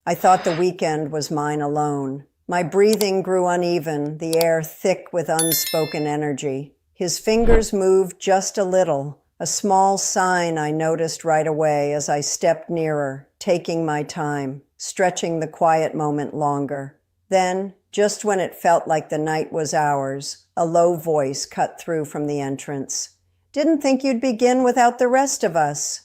I thought the weekend was mine alone. My breathing grew uneven, the air thick with unspoken energy. His fingers moved just a little, a small sign I noticed right away as I stepped nearer, taking my time, stretching the quiet moment longer. Then, just when it felt like the night was ours, a low voice cut through from the entrance. "Didn't think you'd begin without the rest of us."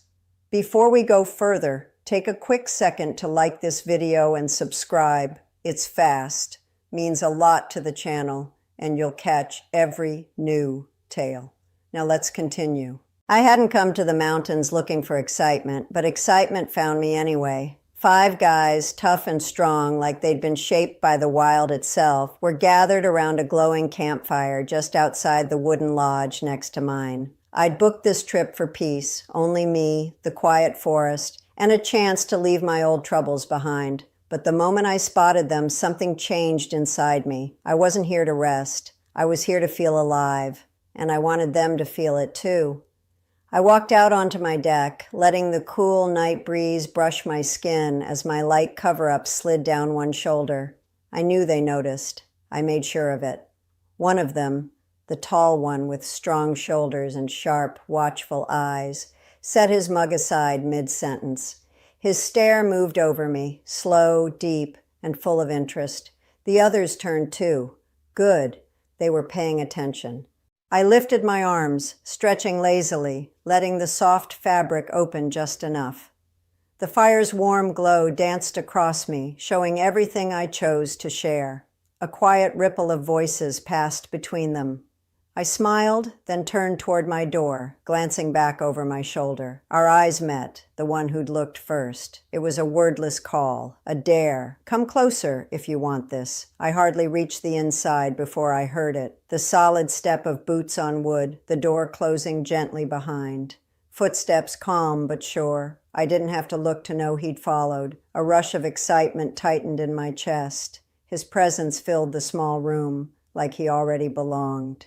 Before we go further, take a quick second to like this video and subscribe. It's fast, means a lot to the channel, and you'll catch every new tale. Now let's continue. I hadn't come to the mountains looking for excitement, but excitement found me anyway. 5 guys, tough and strong like they'd been shaped by the wild itself, were gathered around a glowing campfire just outside the wooden lodge next to mine. I'd booked this trip for peace, only me, the quiet forest, and a chance to leave my old troubles behind. But the moment I spotted them, something changed inside me. I wasn't here to rest. I was here to feel alive, and I wanted them to feel it too. I walked out onto my deck, letting the cool night breeze brush my skin as my light cover-up slid down one shoulder. I knew they noticed. I made sure of it. One of them, the tall one with strong shoulders and sharp, watchful eyes, set his mug aside mid-sentence. His stare moved over me, slow, deep, and full of interest. The others turned too. Good. They were paying attention. I lifted my arms, stretching lazily, letting the soft fabric open just enough. The fire's warm glow danced across me, showing everything I chose to share. A quiet ripple of voices passed between them. I smiled, then turned toward my door, glancing back over my shoulder. Our eyes met, the one who'd looked first. It was a wordless call, a dare. "Come closer if you want this." I hardly reached the inside before I heard it. The solid step of boots on wood, the door closing gently behind. Footsteps calm but sure. I didn't have to look to know he'd followed. A rush of excitement tightened in my chest. His presence filled the small room, like he already belonged.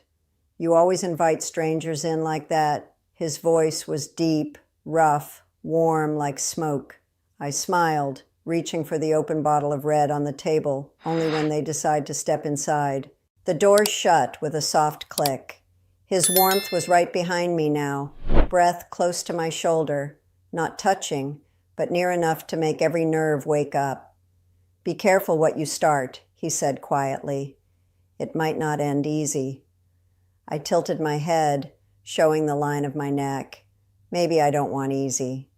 "You always invite strangers in like that?" His voice was deep, rough, warm like smoke. I smiled, reaching for the open bottle of red on the table, only when they decide to step inside. The door shut with a soft click. His warmth was right behind me now, breath close to my shoulder, not touching, but near enough to make every nerve wake up. "Be careful what you start," he said quietly. "It might not end easy." I tilted my head, showing the line of my neck. Maybe I don't want easy.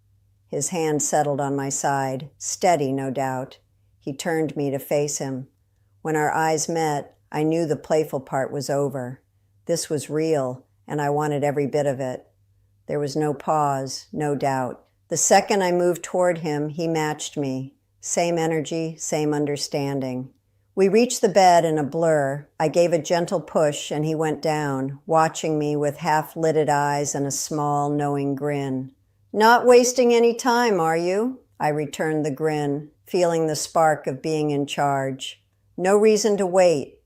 His hand settled on my side, steady, no doubt. He turned me to face him. When our eyes met, I knew the playful part was over. This was real, and I wanted every bit of it. There was no pause, no doubt. The second I moved toward him, he matched me. Same energy, same understanding. We reached the bed in a blur. I gave a gentle push and he went down, watching me with half-lidded eyes and a small, knowing grin. "Not wasting any time, are you?" I returned the grin, feeling the spark of being in charge. "No reason to wait."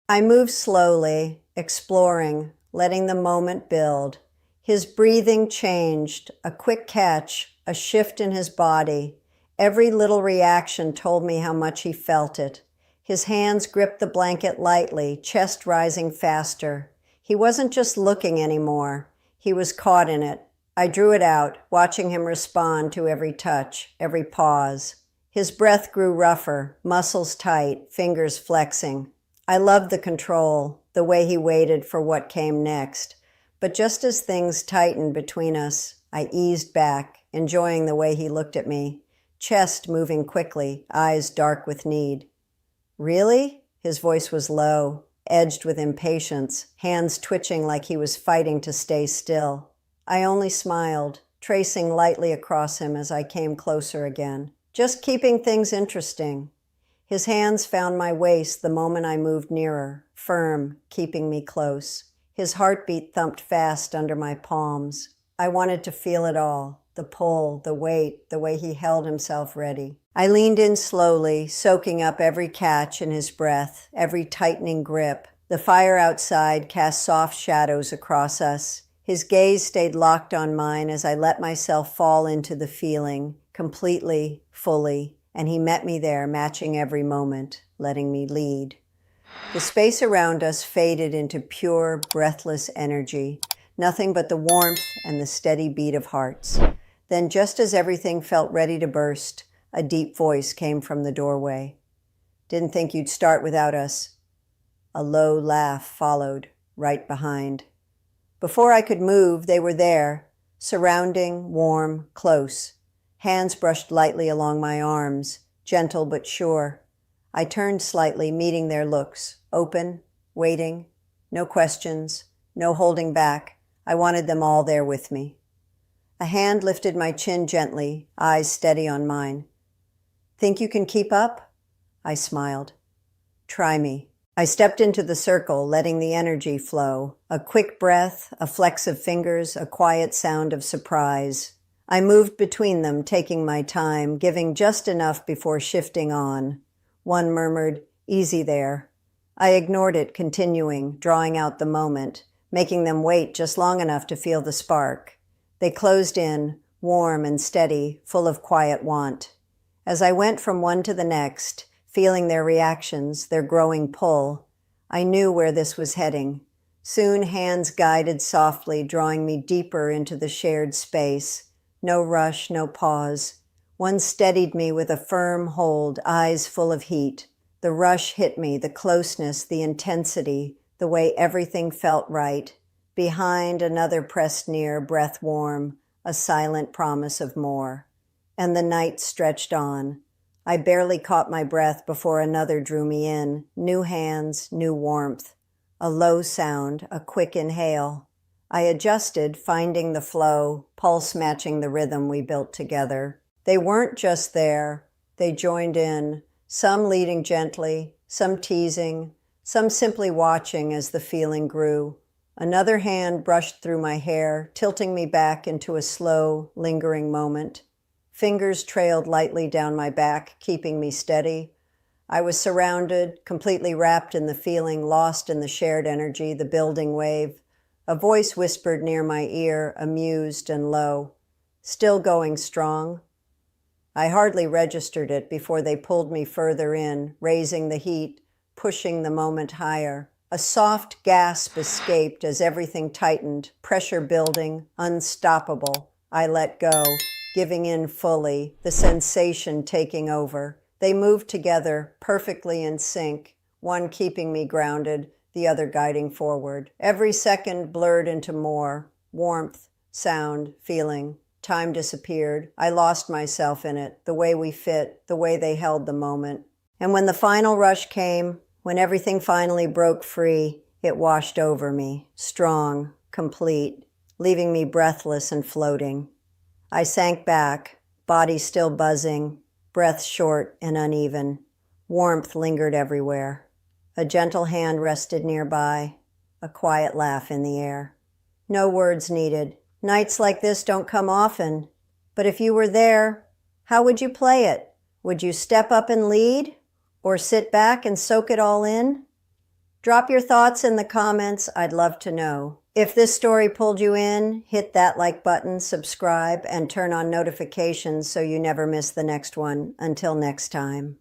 I moved slowly, exploring, letting the moment build. His breathing changed, a quick catch, a shift in his body. Every little reaction told me how much he felt it. His hands gripped the blanket lightly, chest rising faster. He wasn't just looking anymore. He was caught in it. I drew it out, watching him respond to every touch, every pause. His breath grew rougher, muscles tight, fingers flexing. I loved the control, the way he waited for what came next. But just as things tightened between us, I eased back, enjoying the way he looked at me. Chest moving quickly, eyes dark with need. "Really?" His voice was low, edged with impatience, hands twitching like he was fighting to stay still. I only smiled, tracing lightly across him as I came closer again. "Just keeping things interesting." His hands found my waist the moment I moved nearer, firm, keeping me close. His heartbeat thumped fast under my palms. I wanted to feel it all. The pull, the weight, the way he held himself ready. I leaned in slowly, soaking up every catch in his breath, every tightening grip. The fire outside cast soft shadows across us. His gaze stayed locked on mine as I let myself fall into the feeling, completely, fully. and he met me there, matching every moment, letting me lead. The space around us faded into pure, breathless energy, nothing but the warmth and the steady beat of hearts. Then, just as everything felt ready to burst, a deep voice came from the doorway. "Didn't think you'd start without us." A low laugh followed, right behind. Before I could move, they were there, surrounding, warm, close. Hands brushed lightly along my arms, gentle but sure. I turned slightly, meeting their looks, open, waiting, no questions, no holding back. I wanted them all there with me. A hand lifted my chin gently, eyes steady on mine. "Think you can keep up?" I smiled. "Try me." I stepped into the circle, letting the energy flow. A quick breath, a flex of fingers, a quiet sound of surprise. I moved between them, taking my time, giving just enough before shifting on. One murmured, "Easy there." I ignored it, continuing, drawing out the moment, making them wait just long enough to feel the spark. They closed in, warm and steady, full of quiet want. As I went from one to the next, feeling their reactions, their growing pull, I knew where this was heading. Soon hands guided softly, drawing me deeper into the shared space. No rush, no pause. One steadied me with a firm hold, eyes full of heat. The rush hit me, the closeness, the intensity, the way everything felt right. Behind, another pressed near, breath warm, a silent promise of more. And the night stretched on. I barely caught my breath before another drew me in. New hands, new warmth. A low sound, a quick inhale. I adjusted, finding the flow, pulse matching the rhythm we built together. They weren't just there. They joined in, some leading gently, some teasing, some simply watching as the feeling grew. Another hand brushed through my hair, tilting me back into a slow, lingering moment. Fingers trailed lightly down my back, keeping me steady. I was surrounded, completely wrapped in the feeling, lost in the shared energy, the building wave. A voice whispered near my ear, amused and low. "Still going strong?" I hardly registered it before they pulled me further in, raising the heat, pushing the moment higher. A soft gasp escaped as everything tightened, pressure building, unstoppable. I let go, giving in fully, the sensation taking over. They moved together, perfectly in sync, one keeping me grounded, the other guiding forward. Every second blurred into more warmth, sound, feeling. Time disappeared. I lost myself in it, the way we fit, the way they held the moment. And when the final rush came, when everything finally broke free, it washed over me, strong, complete, leaving me breathless and floating. I sank back, body still buzzing, breath short and uneven. Warmth lingered everywhere. A gentle hand rested nearby, a quiet laugh in the air. No words needed. Nights like this don't come often. But if you were there, how would you play it? Would you step up and lead? Or sit back and soak it all in? Drop your thoughts in the comments. I'd love to know. If this story pulled you in, hit that like button, subscribe, and turn on notifications so you never miss the next one. Until next time.